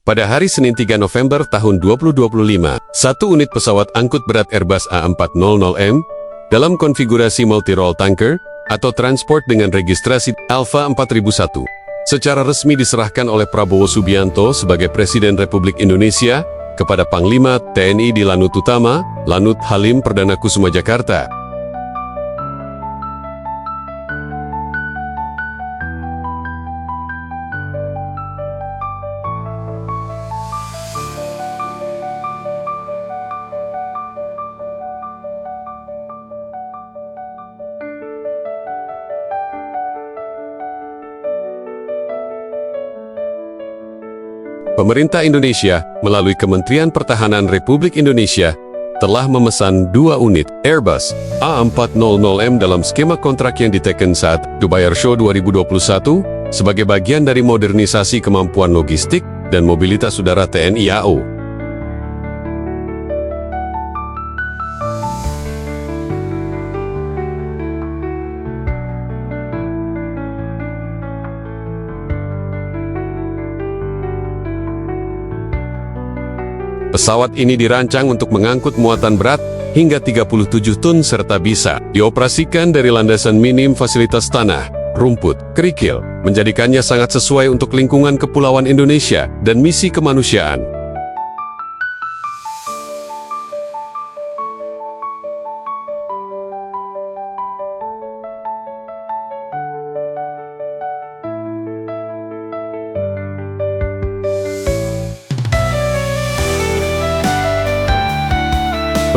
Pada hari Senin 3 November tahun 2025, satu unit pesawat angkut berat Airbus A400M dalam konfigurasi multi-role tanker atau transport dengan registrasi Alpha 4001 secara resmi diserahkan oleh Prabowo Subianto sebagai Presiden Republik Indonesia kepada Panglima TNI di Lanut Utama, Lanut Halim Perdana Kusuma Jakarta. Pemerintah Indonesia, melalui Kementerian Pertahanan Republik Indonesia, telah memesan 2 unit Airbus A400M dalam skema kontrak yang diteken saat Dubai Air Show 2021 sebagai bagian dari modernisasi kemampuan logistik dan mobilitas udara TNI AU. Pesawat ini dirancang untuk mengangkut muatan berat hingga 37 ton serta bisa dioperasikan dari landasan minim fasilitas tanah, rumput, kerikil, menjadikannya sangat sesuai untuk lingkungan kepulauan Indonesia dan misi kemanusiaan.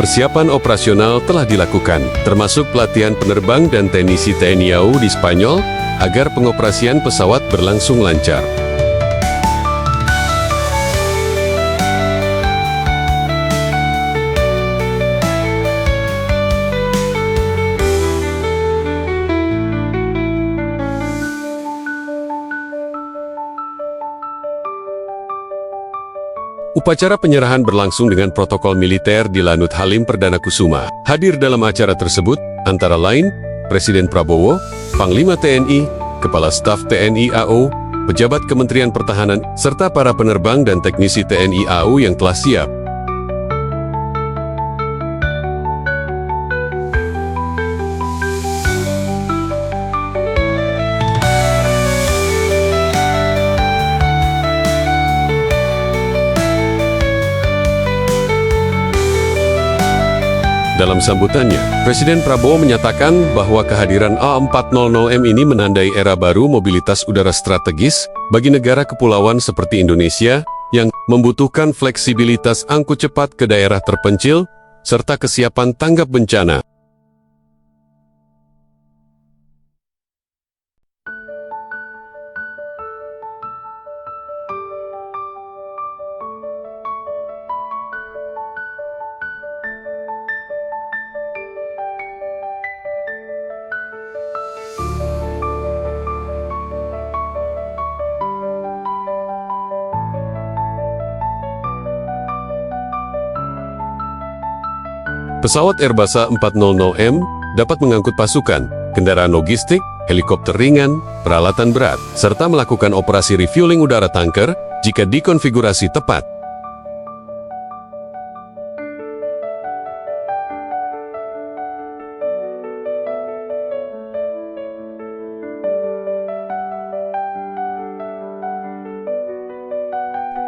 Persiapan operasional telah dilakukan, termasuk pelatihan penerbang dan teknisi TNI AU di Spanyol, agar pengoperasian pesawat berlangsung lancar. Upacara penyerahan berlangsung dengan protokol militer di Lanut Halim Perdana Kusuma. Hadir dalam acara tersebut, antara lain, Presiden Prabowo, Panglima TNI, Kepala Staf TNI AU, pejabat Kementerian Pertahanan, serta para penerbang dan teknisi TNI AU yang telah siap. Dalam sambutannya, Presiden Prabowo menyatakan bahwa kehadiran A400M ini menandai era baru mobilitas udara strategis bagi negara kepulauan seperti Indonesia yang membutuhkan fleksibilitas angkut cepat ke daerah terpencil serta kesiapan tanggap bencana. Pesawat Airbus A400M dapat mengangkut pasukan, kendaraan logistik, helikopter ringan, peralatan berat, serta melakukan operasi refueling udara tanker jika dikonfigurasi tepat.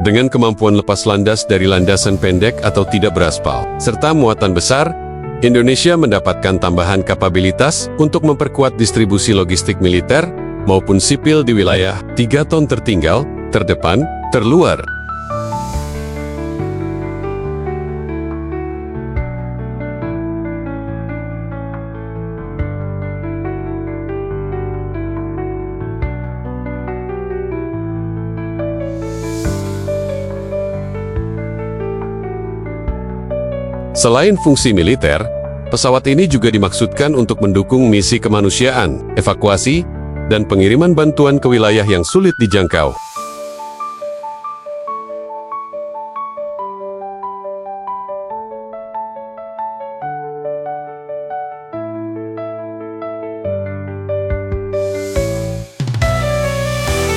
Dengan kemampuan lepas landas dari landasan pendek atau tidak beraspal, serta muatan besar, Indonesia mendapatkan tambahan kapabilitas untuk memperkuat distribusi logistik militer maupun sipil di wilayah 3 ton tertinggal, terdepan, terluar. Selain fungsi militer, pesawat ini juga dimaksudkan untuk mendukung misi kemanusiaan, evakuasi, dan pengiriman bantuan ke wilayah yang sulit dijangkau.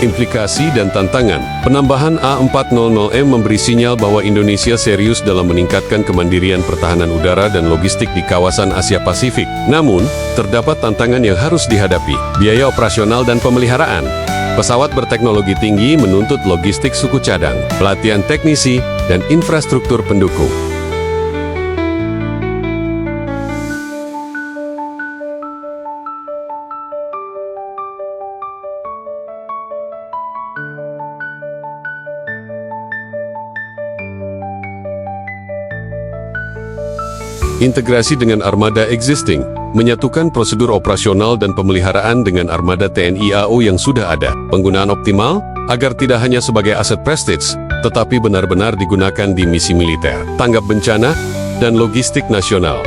implikasi dan tantangan. Penambahan A400M memberi sinyal bahwa Indonesia serius dalam meningkatkan kemandirian pertahanan udara dan logistik di kawasan Asia Pasifik. Namun, terdapat tantangan yang harus dihadapi, biaya operasional dan pemeliharaan. Pesawat berteknologi tinggi menuntut logistik suku cadang, pelatihan teknisi, dan infrastruktur pendukung. Integrasi dengan armada existing, menyatukan prosedur operasional dan pemeliharaan dengan armada TNI AU yang sudah ada. Penggunaan optimal, agar tidak hanya sebagai aset prestige, tetapi benar-benar digunakan di misi militer, tanggap bencana, dan logistik nasional.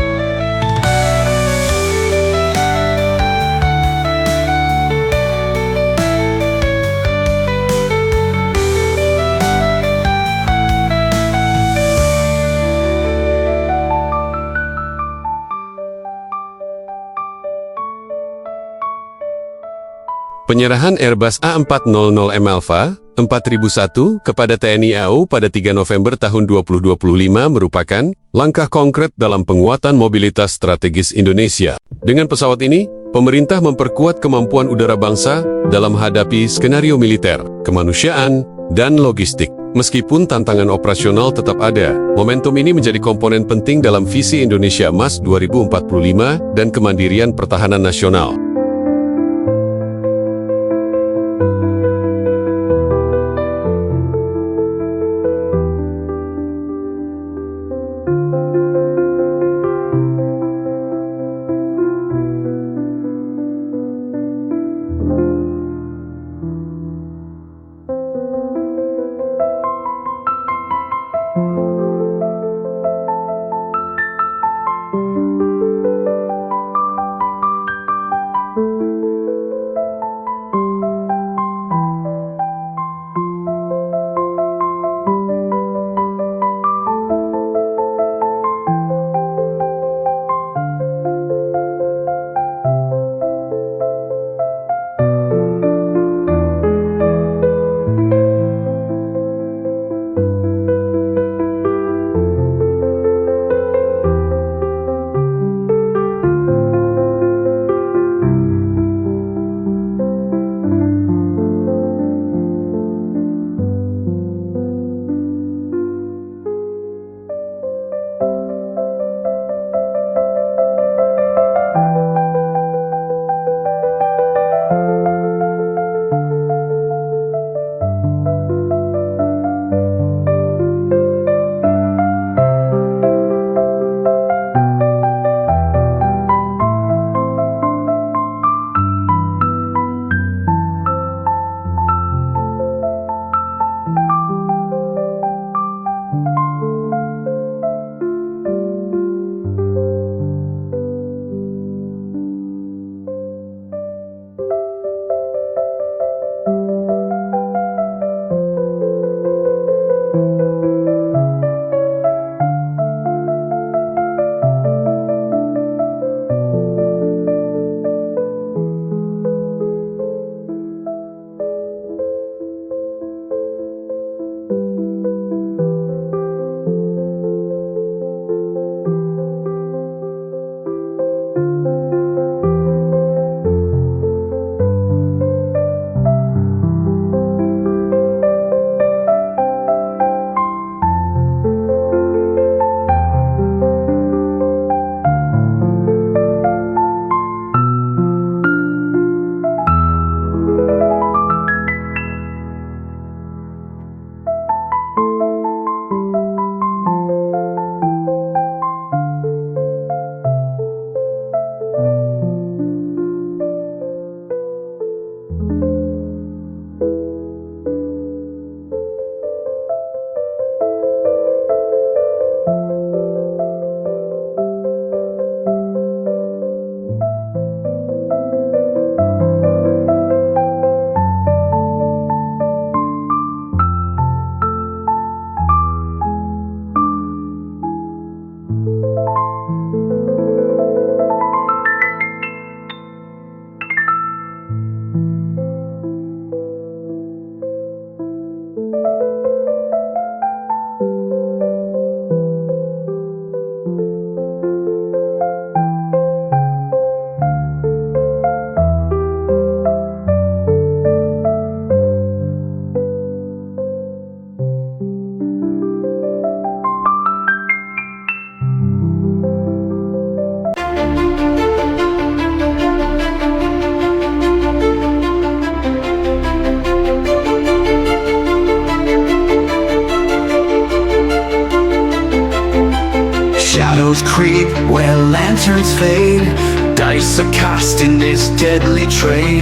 Penyerahan Airbus A400M Alpha 4001 kepada TNI AU pada 3 November tahun 2025 merupakan langkah konkret dalam penguatan mobilitas strategis Indonesia. Dengan pesawat ini, pemerintah memperkuat kemampuan udara bangsa dalam menghadapi skenario militer, kemanusiaan, dan logistik. Meskipun tantangan operasional tetap ada, momentum ini menjadi komponen penting dalam visi Indonesia Emas 2045 dan kemandirian pertahanan nasional. Shadows creep where lanterns fade. Dice are cast in this deadly trade.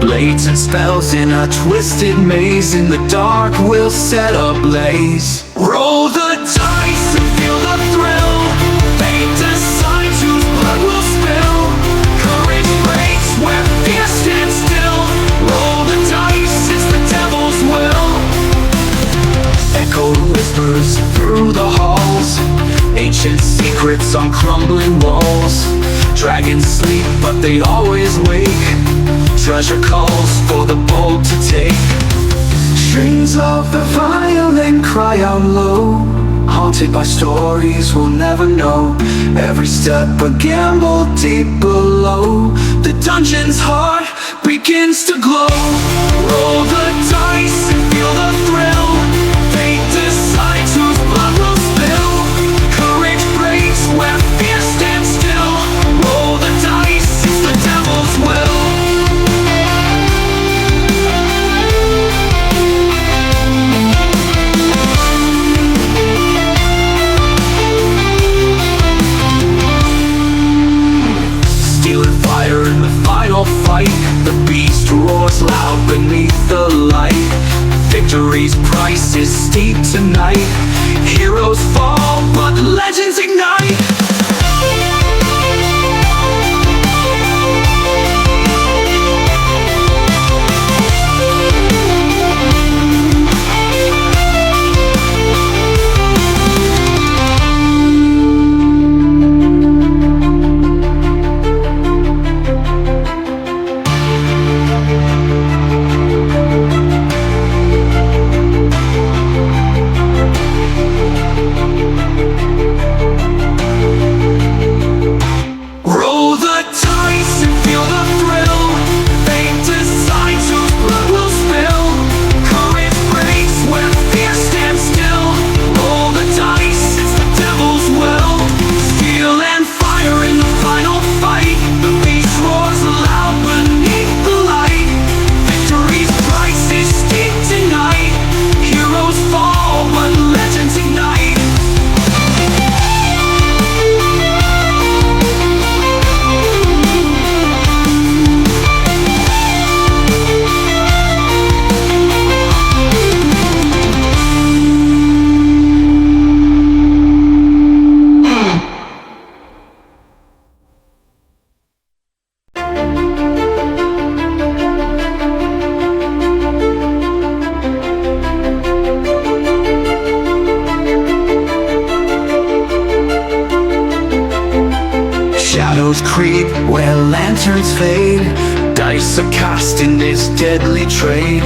Blades and spells in a twisted maze. In the dark we'll set ablaze. Roll the dice and feel the thrill. Fate decides whose blood will spill. Courage breaks where fear stands still. Roll the dice, it's the devil's will. Echo whispers through the halls. Ancient secrets on crumbling walls. Dragons sleep but they always wake. Treasure calls for the bold to take. Strings of the violin cry out low. Haunted by stories we'll never know. Every step a gamble deep below. The dungeon's heart begins to glow. Roll the dice and feel the thrill. Fate decides whose blood will spill. Courage breaks where fear stands still. Roll the dice, it's the devil's will. In the final fight, the beast roars loud beneath the light. Victory's price is steep tonight. Heroes fall, but legends ignite. Shadows creep where lanterns fade. Dice are cast in this deadly trade.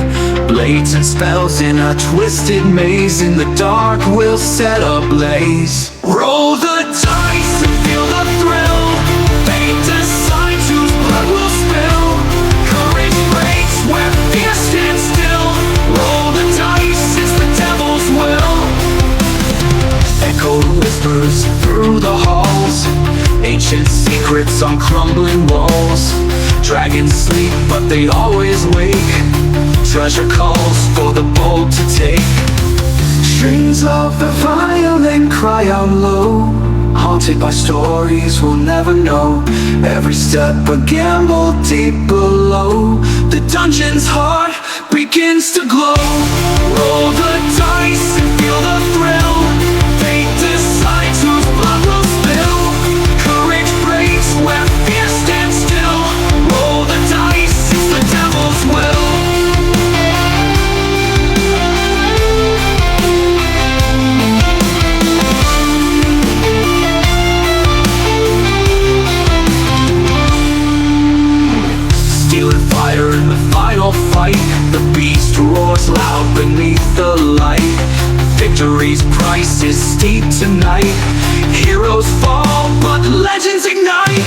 Blades and spells in a twisted maze. In the dark we'll set ablaze. Roll the dice and feel the thrill. Fate decides whose blood will spill. Courage breaks where fear stands still. Roll the dice, it's the devil's will. Echo whispers through the halls. Ancient secrets on crumbling walls. Dragons sleep but they always wake. Treasure calls for the bold to take. Strings of the violin cry out low. Haunted by stories we'll never know. Every step a gamble deep below. The dungeon's heart begins to glow. Roll the dice and feel the thrill. Fate decides whose blood will spill. Courage breaks where fear stands still. Roll the dice, it's the devil's will. In the final fight, the beast roars loud beneath the light. Victory's price is steep tonight. Heroes fall, but legends ignite.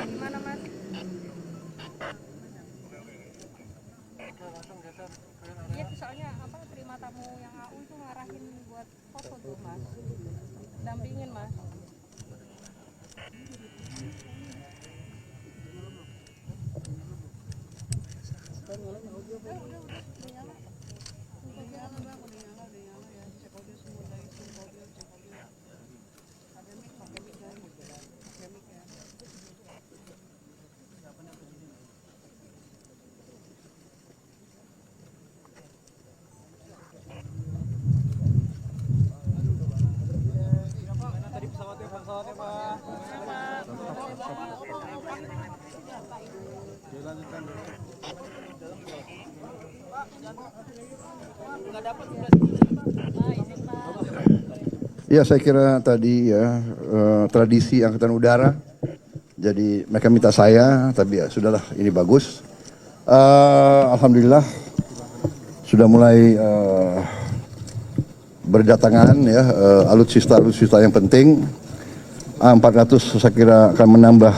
Gimana Mas? Iya tuh soalnya apa terima tamu yang AU itu ngarahin buat foto tuh Mas. Dampingin Mas. Ya, saya kira tadi ya tradisi Angkatan Udara. Jadi mereka minta saya, tapi ya sudahlah, ini bagus. Alhamdulillah sudah mulai berdatangan ya alutsista yang penting. A400 saya kira akan menambah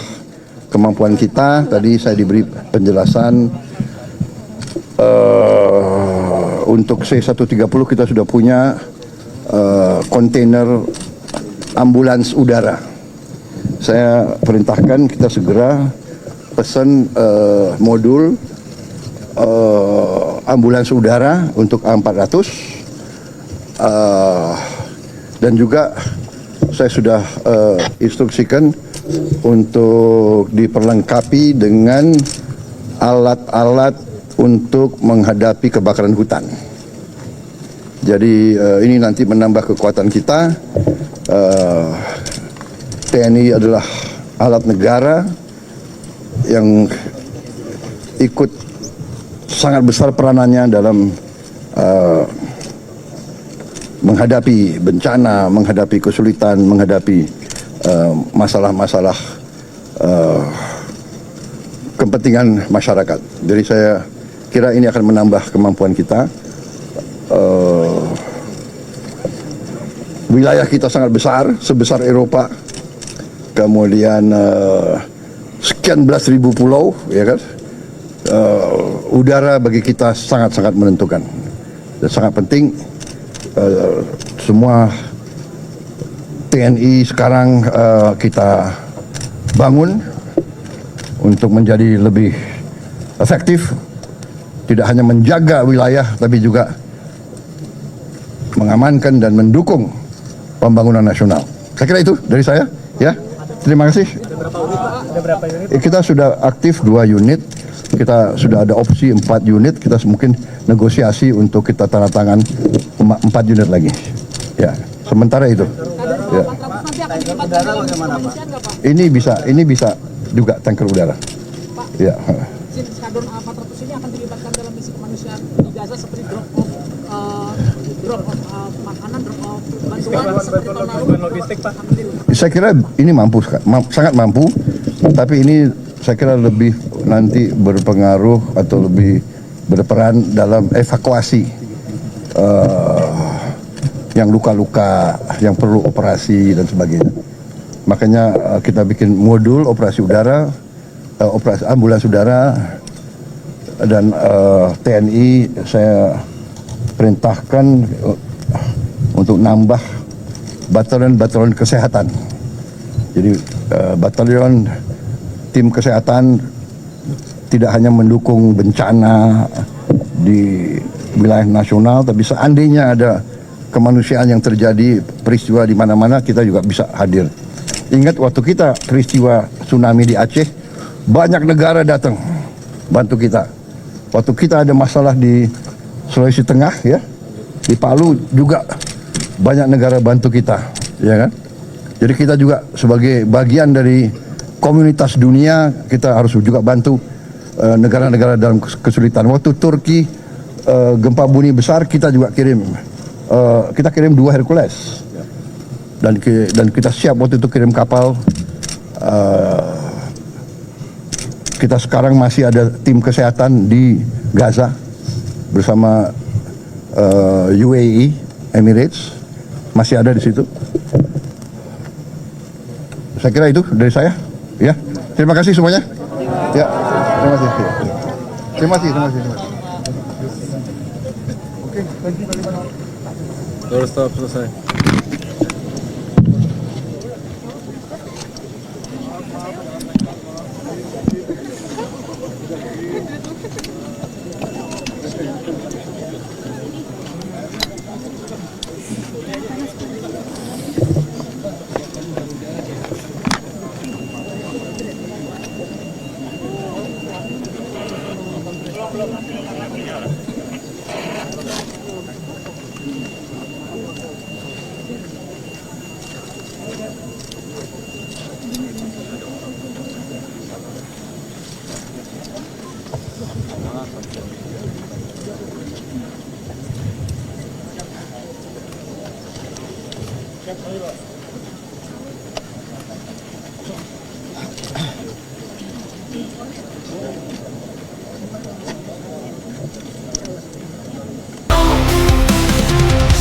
kemampuan kita. Tadi saya diberi penjelasan untuk C-130 kita sudah punya kontainer ambulans udara. Saya perintahkan kita segera pesan modul ambulans udara untuk A400 dan juga saya sudah instruksikan untuk diperlengkapi dengan alat-alat untuk menghadapi kebakaran hutan. Jadi ini nanti menambah kekuatan kita. TNI adalah alat negara yang ikut sangat besar peranannya dalam menghadapi bencana, menghadapi kesulitan, menghadapi masalah-masalah kepentingan masyarakat. Jadi saya kira ini akan menambah kemampuan kita. Wilayah kita sangat besar, sebesar Eropa. Kemudian sekian belas ribu pulau, ya kan? Udara bagi kita sangat-sangat menentukan dan sangat penting. Semua TNI sekarang kita bangun untuk menjadi lebih efektif, tidak hanya menjaga wilayah tapi juga mengamankan dan mendukung pembangunan nasional. Saya kira itu dari saya, ya. Terima kasih. Kita sudah aktif 2 unit, kita sudah ada opsi 4 unit, kita mungkin negosiasi untuk kita tanda tangan 4 unit lagi. Ya, sementara itu. Ya. Ini bisa juga tanker udara. Ya. Skadron A400 ini akan dilibatkan dalam misi kemanusiaan di Gaza seperti drop of makanan, drop of bantuan seperti tahun lalu. Logistik, Pak. Saya kira ini mampu, sangat mampu, tapi ini saya kira lebih nanti berpengaruh atau lebih berperan dalam evakuasi yang luka-luka, yang perlu operasi dan sebagainya. Makanya kita bikin modul operasi udara, operasi ambulans udara, dan TNI saya perintahkan untuk nambah batalion-batalion kesehatan. Jadi batalion tim kesehatan tidak hanya mendukung bencana di wilayah nasional, tapi seandainya ada kemanusiaan yang terjadi, peristiwa di mana-mana, kita juga bisa hadir. Ingat waktu kita peristiwa tsunami di Aceh, banyak negara datang bantu kita. Waktu kita ada masalah di Sulawesi Tengah, ya, di Palu juga banyak negara bantu kita, ya kan? Jadi kita juga sebagai bagian dari komunitas dunia, kita harus juga bantu negara-negara dalam kesulitan. Waktu Turki gempa bumi besar, kita juga kirim, kita kirim 2 Hercules, dan kita siap waktu itu kirim kapal. Kita sekarang masih ada tim kesehatan di Gaza bersama UAE, Emirates, masih ada di situ. Saya kira itu dari saya, ya. Terima kasih semuanya. Ya, terima kasih. Ya. Terima kasih. Oke, thank you very much. Doorstop selesai.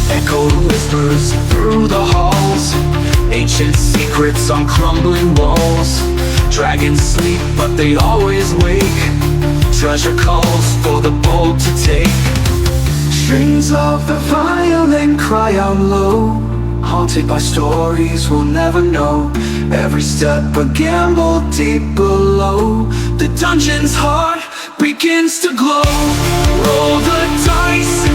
Echoed whispers through the halls, ancient secrets on crumbling walls. Dragons sleep, but they always wake. Treasure calls for the bold to take. Strings of the violin cry out low, haunted by stories we'll never know. Every step a gamble deep below. The dungeon's heart begins to glow. Roll the dice